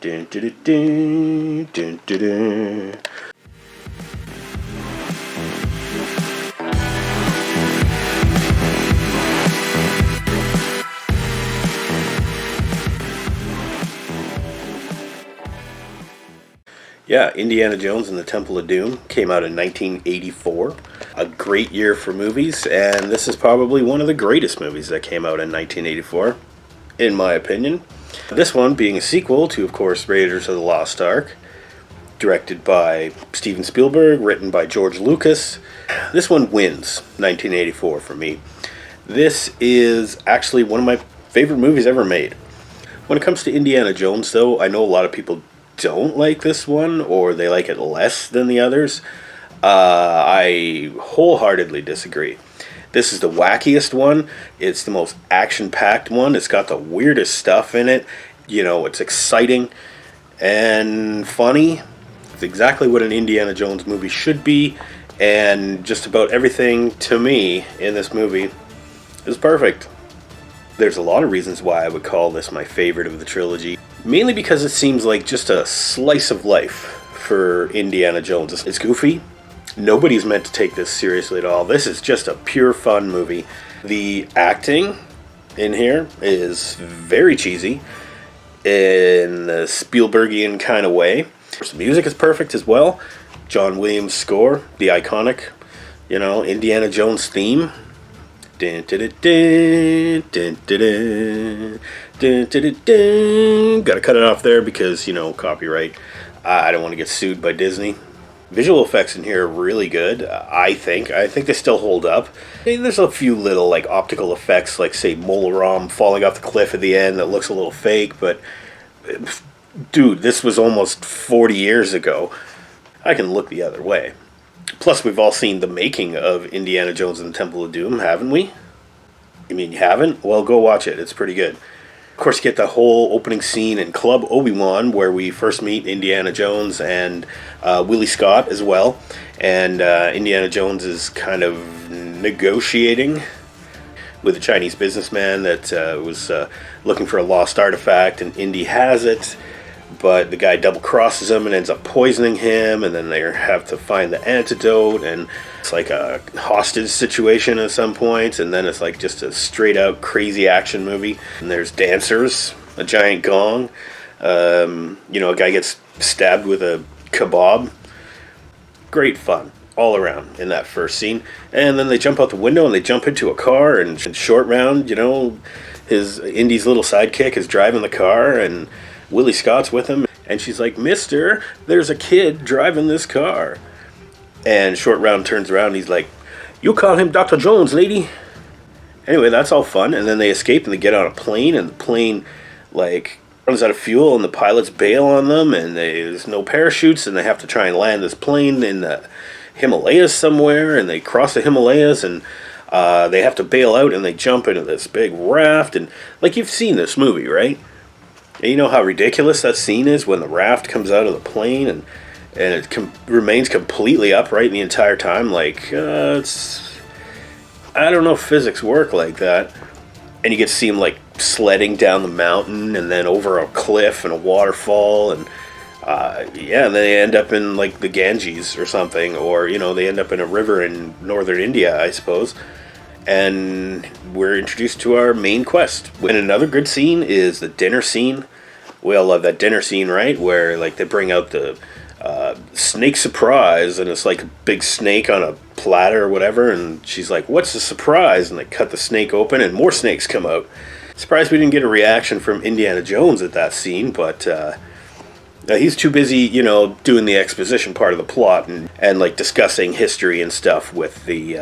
Dun, dun, dun, dun, dun, dun. Yeah, Indiana Jones and the Temple of Doom came out in 1984. A great year for movies, and this is probably one of the greatest movies that came out in 1984, in my opinion. This one being a sequel to, of course, Raiders of the Lost Ark, directed by Steven Spielberg, written by George Lucas. This one wins 1984 for me. This is actually one of my favorite movies ever made. When it comes to Indiana Jones, though, I know a lot of people don't like this one, or they like it less than the others. I wholeheartedly disagree. This is the wackiest one. It's the most action-packed one. It's got the weirdest stuff in it. You know, it's exciting and funny. It's exactly what an Indiana Jones movie should be, and just about everything, to me, in this movie is perfect. There's a lot of reasons why I would call this my favorite of the trilogy. Mainly because it seems like just a slice of life for Indiana Jones. It's goofy. Nobody's meant to take this seriously at all. This is just a pure fun movie. The acting in here is very cheesy in the Spielbergian kind of way. The music is perfect as well. John Williams' score, the iconic, Indiana Jones theme. Dun, dun, dun, dun, dun, dun, dun, dun, dun. Gotta cut it off there because, copyright. I don't want to get sued by Disney. Visual effects in here are really good, I think. I think they still hold up. There's a few little, optical effects, like, say, Molaram falling off the cliff at the end that looks a little fake, but, dude, this was almost 40 years ago. I can look the other way. Plus, we've all seen the making of Indiana Jones and the Temple of Doom, haven't we? You mean you haven't? Well, go watch it. It's pretty good. Of course, you get the whole opening scene in Club Obi-Wan, where we first meet Indiana Jones and Willie Scott as well. And Indiana Jones is kind of negotiating with a Chinese businessman that was looking for a lost artifact, and Indy has it. But the guy double crosses him and ends up poisoning him, and then they have to find the antidote, and it's like a hostage situation at some point, and then it's like just a straight out crazy action movie. And there's dancers, a giant gong, a guy gets stabbed with a kebab. Great fun all around in that first scene. And then they jump out the window and they jump into a car, and Short Round, his Indy's little sidekick is driving the car, and Willie Scott's with him, and she's like, "Mister, there's a kid driving this car." And Short Round turns around and he's like, "You call him Dr. Jones, lady." Anyway, that's all fun, and then they escape and they get on a plane, and the plane, runs out of fuel, and the pilots bail on them, and there's no parachutes, and they have to try and land this plane in the Himalayas somewhere, and they cross the Himalayas, and they have to bail out, and they jump into this big raft, and, you've seen this movie, right? And you know how ridiculous that scene is when the raft comes out of the plane and it remains completely upright the entire time. I don't know if physics work like that. And you get to see them sledding down the mountain and then over a cliff and a waterfall, and and then they end up in the Ganges or something, or they end up in a river in northern India, I suppose. And we're introduced to our main quest. And another good scene is the dinner scene. We all love that dinner scene, right? Where they bring out the snake surprise, and it's like a big snake on a platter or whatever. And she's like, "What's the surprise?" And they cut the snake open, and more snakes come out. Surprised we didn't get a reaction from Indiana Jones at that scene, but he's too busy, doing the exposition part of the plot and discussing history and stuff with the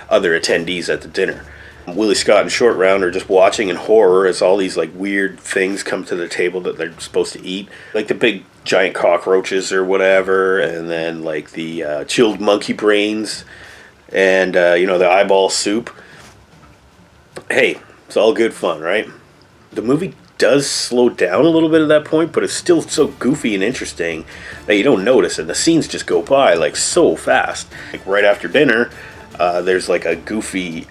other attendees at the dinner. Willie Scott and Short Round are just watching in horror as all these weird things come to the table that they're supposed to eat, the big giant cockroaches or whatever, and then the chilled monkey brains, and the eyeball soup. Hey, it's all good fun, right? The movie does slow down a little bit at that point, but it's still so goofy and interesting that you don't notice, and the scenes just go by so fast. Right after dinner, there's a goofy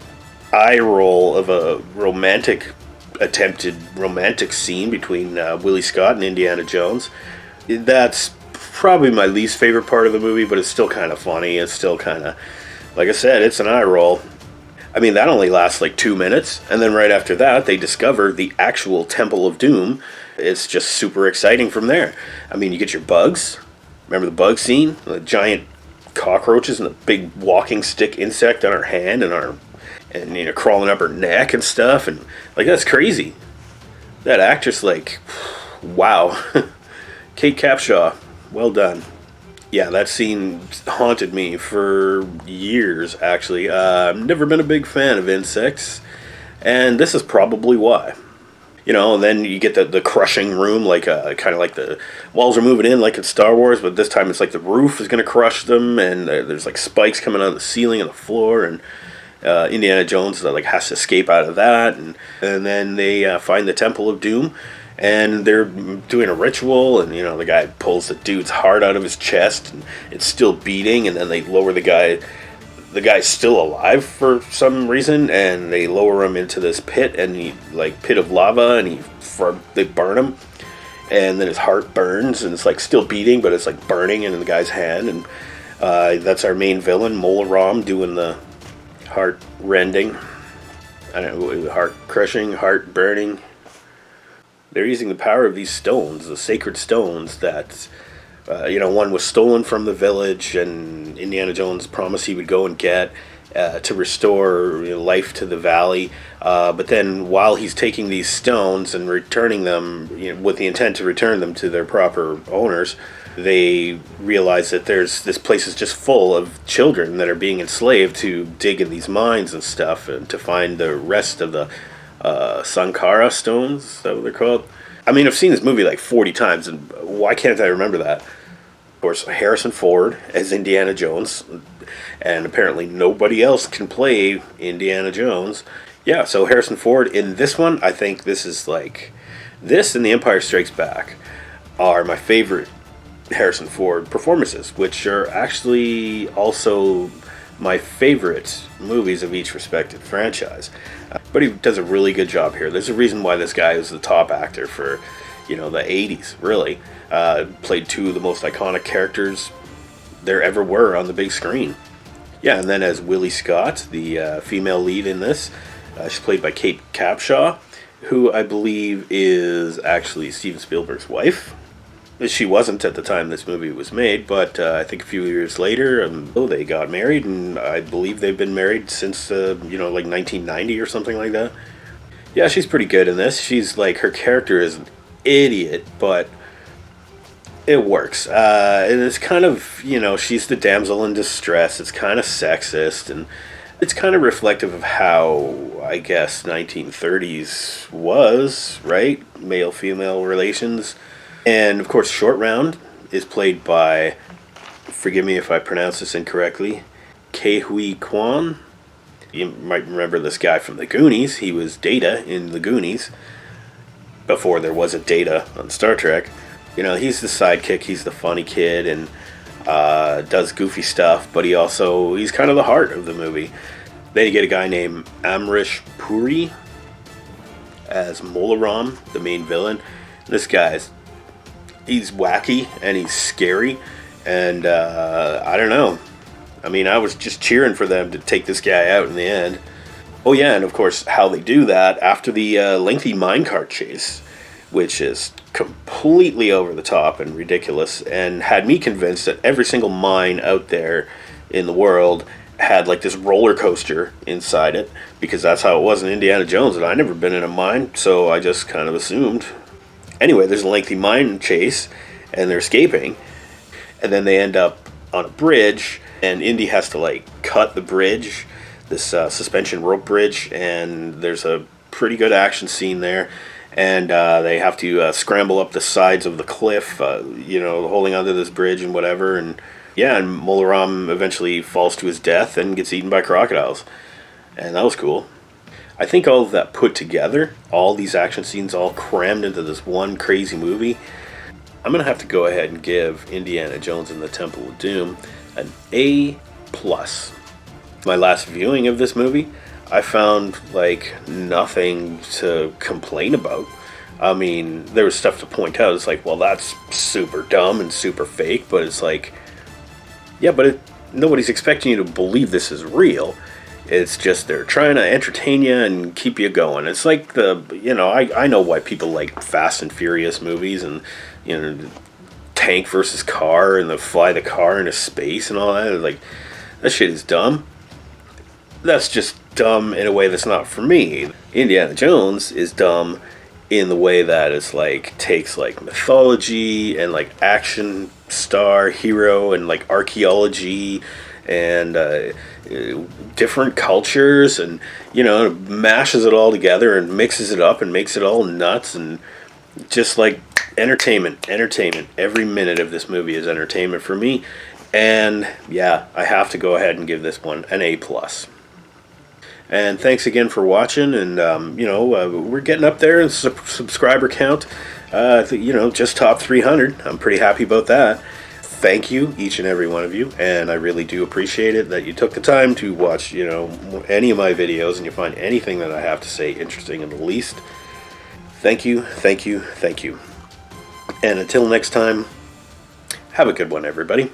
eye roll of a romantic attempted romantic scene between Willie Scott and Indiana Jones. That's probably my least favorite part of the movie, but it's still kind of funny. It's still kind of, like I said, it's an eye roll. I mean, that only lasts like 2 minutes, and then right after that, they discover the actual Temple of Doom. It's just super exciting from there. I mean, you get your bugs. Remember the bug scene? The giant cockroaches and the big walking stick insect on her hand and you know, crawling up her neck and stuff, and like that's crazy. That actress, like, wow. Kate Capshaw, well done. Yeah, that scene haunted me for years, actually. I've never been a big fan of insects, and this is probably why. You know, and then you get the crushing room, like kind of like the walls are moving in like in Star Wars, but this time it's like the roof is going to crush them, and there's like spikes coming out of the ceiling and the floor, and Indiana Jones like has to escape out of that, and then they find the Temple of Doom, and they're doing a ritual, and you know the guy pulls the dude's heart out of his chest, and it's still beating, and then they lower the guy. The guy's still alive for some reason, and they lower him into this pit, and pit of lava, and they burn him, and then his heart burns, and it's like still beating, but it's like burning in the guy's hand, and that's our main villain, Mola Ram, doing the heart rending, I don't know, heart crushing, heart burning. They're using the power of these stones, the sacred stones that, one was stolen from the village, and Indiana Jones promised he would go and get to restore life to the valley. But then while he's taking these stones and returning them, with the intent to return them to their proper owners, they realize that this place is just full of children that are being enslaved to dig in these mines and stuff, and to find the rest of the Sankara stones, is that what they're called? I mean, I've seen this movie like 40 times, and why can't I remember that? Of course, Harrison Ford as Indiana Jones, and apparently nobody else can play Indiana Jones. Yeah, so Harrison Ford in this one, I think this is like, this and The Empire Strikes Back are my favorite Harrison Ford performances, which are actually also my favorite movies of each respective franchise. But he does a really good job here. There's a reason why this guy is the top actor for, the 80s, really. Played two of the most iconic characters there ever were on the big screen. Yeah, and then as Willie Scott, the female lead in this, she's played by Kate Capshaw, who I believe is actually Steven Spielberg's wife. She wasn't at the time this movie was made, but I think a few years later, they got married, and I believe they've been married since, like 1990 or something like that. Yeah, she's pretty good in this. She's like, her character is an idiot, but it works. And it's kind of, she's the damsel in distress. It's kind of sexist, and it's kind of reflective of how, I guess, 1930s was, right? Male-female relations. And, of course, Short Round is played by, forgive me if I pronounce this incorrectly, Ke Huy Quan. You might remember this guy from The Goonies. He was Data in The Goonies, before there was a Data on Star Trek. He's the sidekick, he's the funny kid, and does goofy stuff, but he's kind of the heart of the movie. Then you get a guy named Amrish Puri as Mola Ram, the main villain. This guy's he's wacky and he's scary, and I don't know. I mean, I was just cheering for them to take this guy out in the end. Oh yeah, and of course how they do that after the lengthy minecart chase, which is completely over the top and ridiculous, and had me convinced that every single mine out there in the world had like this roller coaster inside it, because that's how it was in Indiana Jones, and I'd never been in a mine, so I just kind of assumed. Anyway, there's a lengthy mine chase, and they're escaping, and then they end up on a bridge, and Indy has to like cut the bridge, this suspension rope bridge, and there's a pretty good action scene there, and they have to scramble up the sides of the cliff, holding onto this bridge and whatever, and Mola Ram eventually falls to his death and gets eaten by crocodiles, and that was cool. I think all of that put together, all these action scenes all crammed into this one crazy movie, I'm going to have to go ahead and give Indiana Jones and the Temple of Doom an A+. My last viewing of this movie, I found like nothing to complain about. I mean, there was stuff to point out. It's like, well, that's super dumb and super fake, but it's like, yeah, but nobody's expecting you to believe this is real. It's just they're trying to entertain you and keep you going. It's like I know why people like Fast and Furious movies and, tank versus car and fly the car into space and all that. Like, that shit is dumb. That's just dumb in a way that's not for me. Indiana Jones is dumb in the way that it's like takes like mythology and like action star hero and like archaeology and different cultures and mashes it all together and mixes it up and makes it all nuts and just like entertainment. Every minute of this movie is entertainment for me, and yeah, I have to go ahead and give this one an A+. And thanks again for watching. And we're getting up there in subscriber count. Just top 300. I'm pretty happy about that. Thank you, each and every one of you, and I really do appreciate it that you took the time to watch, any of my videos and you find anything that I have to say interesting in the least. Thank you. And until next time, have a good one, everybody.